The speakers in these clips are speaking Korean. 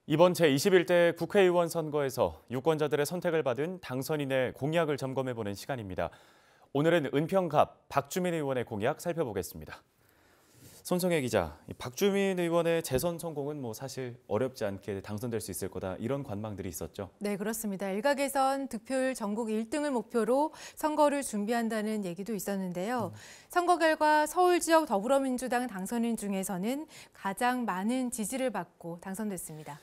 이번 제21대 국회의원 선거에서 유권자들의 선택을 받은 당선인의 공약을 점검해보는 시간입니다. 오늘은 은평갑 박주민 의원의 공약 살펴보겠습니다. 손성혜 기자, 박주민 의원의 재선 성공은 사실 어렵지 않게 당선될 수 있을 거다, 이런 관망들이 있었죠. 네, 그렇습니다. 일각에선 득표율 전국 1등을 목표로 선거를 준비한다는 얘기도 있었는데요. 선거 결과 서울 지역 더불어민주당 당선인 중에서는 가장 많은 지지를 받고 당선됐습니다.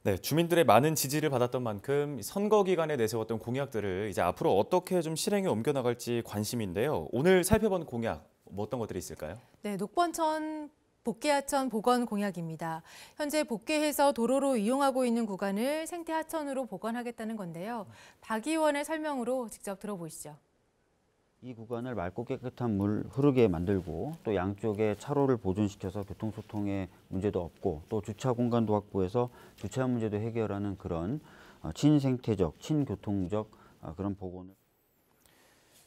네, 주민들의 많은 지지를 받았던 만큼 선거 기간에 내세웠던 공약들을 이제 앞으로 어떻게 좀 실행에 옮겨나갈지 관심인데요. 오늘 살펴본 공약, 어떤 것들이 있을까요? 네, 녹번천 복개하천 복원 공약입니다. 현재 복개해서 도로로 이용하고 있는 구간을 생태하천으로 복원하겠다는 건데요. 박 의원의 설명으로 직접 들어보시죠. 이 구간을 맑고 깨끗한 물 흐르게 만들고 또 양쪽에 차로를 보존시켜서 교통소통에 문제도 없고 또 주차 공간도 확보해서 주차 문제도 해결하는 그런 친생태적, 친교통적 그런 복원을.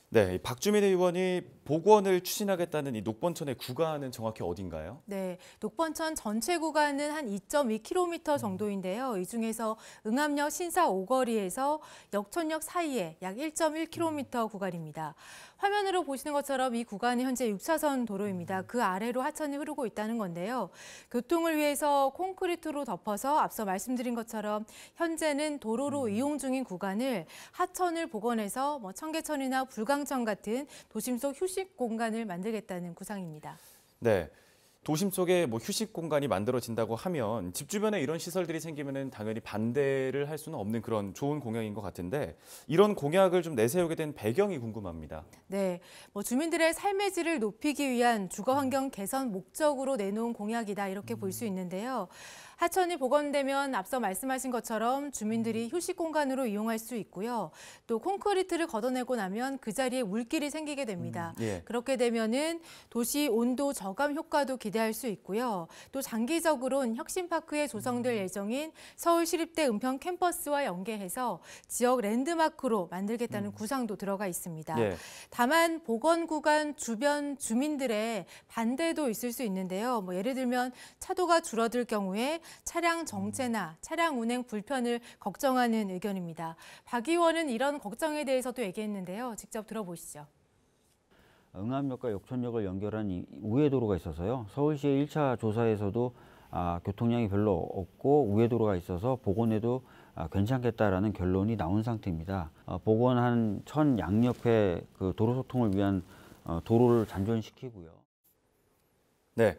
네, 박주민 의원이 복원을 추진하겠다는 이 녹번천의 구간은 정확히 어딘가요? 네, 녹번천 전체 구간은 한 2.2km 정도인데요. 이 중에서 응암역 신사 오거리에서 역촌역 사이에 약 1.1km 구간입니다. 화면으로 보시는 것처럼 이 구간이 현재 6차선 도로입니다. 그 아래로 하천이 흐르고 있다는 건데요. 교통을 위해서 콘크리트로 덮어서 앞서 말씀드린 것처럼 현재는 도로로 이용 중인 구간을 하천을 복원해서 청계천이나 불광천 같은 도심 속 휴식 공간을 만들겠다는 구상입니다. 네, 도심 속에 휴식 공간이 만들어진다고 하면 집 주변에 이런 시설들이 생기면은 당연히 반대를 할 수는 없는 그런 좋은 공약인 것 같은데, 이런 공약을 좀 내세우게 된 배경이 궁금합니다. 네, 주민들의 삶의 질을 높이기 위한 주거 환경 개선 목적으로 내놓은 공약이다, 이렇게 볼 수 있는데요. 하천이 복원되면 앞서 말씀하신 것처럼 주민들이 휴식 공간으로 이용할 수 있고요. 또 콘크리트를 걷어내고 나면 그 자리에 물길이 생기게 됩니다. 예. 그렇게 되면은 도시 온도 저감 효과도 기대할 수 있고요. 또 장기적으로는 혁신파크에 조성될 예정인 서울시립대 은평 캠퍼스와 연계해서 지역 랜드마크로 만들겠다는 구상도 들어가 있습니다. 예. 다만 복원 구간 주변 주민들의 반대도 있을 수 있는데요. 예를 들면 차도가 줄어들 경우에 차량 정체나 차량 운행 불편을 걱정하는 의견입니다. 박 의원은 이런 걱정에 대해서도 얘기했는데요. 직접 들어보시죠. 응암역과 역촌역을 연결한 우회도로가 있어서요. 서울시의 1차 조사에서도 교통량이 별로 없고 우회도로가 있어서 복원해도 괜찮겠다라는 결론이 나온 상태입니다. 복원한 천 양옆에 그 도로 소통을 위한 도로를 잔존시키고요. 네.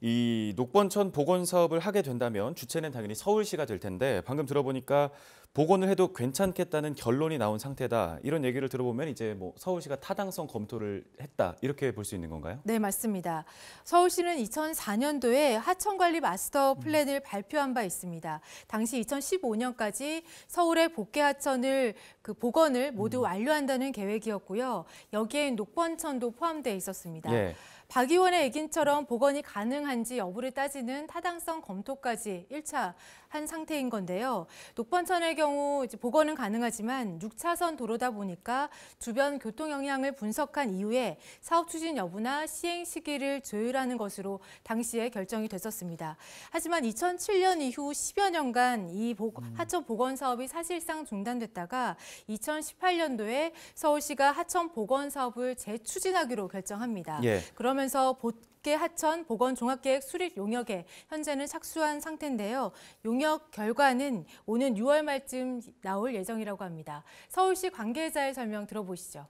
이 녹번천 복원 사업을 하게 된다면 주체는 당연히 서울시가 될 텐데, 방금 들어보니까 복원을 해도 괜찮겠다는 결론이 나온 상태다, 이런 얘기를 들어보면 이제 서울시가 타당성 검토를 했다, 이렇게 볼 수 있는 건가요? 네, 맞습니다. 서울시는 2004년도에 하천관리 마스터 플랜을 발표한 바 있습니다. 당시 2015년까지 서울의 복개하천을 복원을 모두 완료한다는 계획이었고요. 여기에 녹번천도 포함되어 있었습니다. 예. 박 의원의 얘기처럼 복원이 가능한지 여부를 따지는 타당성 검토까지 1차 한 상태인 건데요. 녹번천의 경우 이제 복원은 가능하지만 6차선 도로다 보니까 주변 교통 영향을 분석한 이후에 사업 추진 여부나 시행 시기를 조율하는 것으로 당시에 결정이 됐었습니다. 하지만 2007년 이후 10여 년간 이 하천 복원 사업이 사실상 중단됐다가 2018년도에 서울시가 하천 복원 사업을 재추진하기로 결정합니다. 예. 그러면서 복개 하천 복원 종합계획 수립 용역에 현재는 착수한 상태인데요. 용역 결과는 오는 6월 말쯤 나올 예정이라고 합니다. 서울시 관계자의 설명 들어보시죠.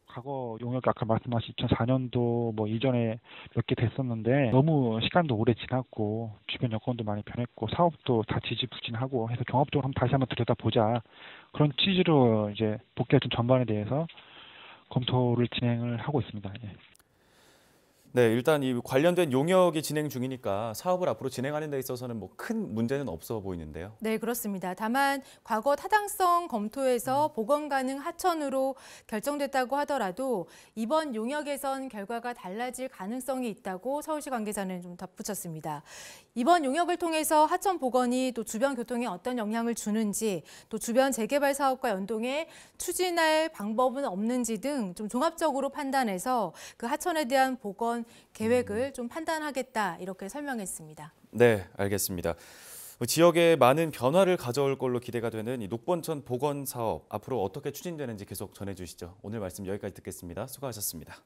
과거 용역이 아까 말씀하신 2004년도 이전에 몇 개 됐었는데 너무 시간도 오래 지났고 주변 여건도 많이 변했고 사업도 다 지지부진하고 해서 종합적으로 다시 한번 들여다보자, 그런 취지로 이제 복개하천 전반에 대해서 검토를 진행을 하고 있습니다. 예. 네, 일단 이 관련된 용역이 진행 중이니까 사업을 앞으로 진행하는 데 있어서는 큰 문제는 없어 보이는데요. 네, 그렇습니다. 다만 과거 타당성 검토에서 복원 가능 하천으로 결정됐다고 하더라도 이번 용역에선 결과가 달라질 가능성이 있다고 서울시 관계자는 좀 덧붙였습니다. 이번 용역을 통해서 하천 복원이 또 주변 교통에 어떤 영향을 주는지, 또 주변 재개발 사업과 연동해 추진할 방법은 없는지 등 좀 종합적으로 판단해서 그 하천에 대한 복원 계획을 좀 판단하겠다, 이렇게 설명했습니다. 네, 알겠습니다. 지역에 많은 변화를 가져올 걸로 기대가 되는 이 녹번천 복원 사업 앞으로 어떻게 추진되는지 계속 전해주시죠. 오늘 말씀 여기까지 듣겠습니다. 수고하셨습니다.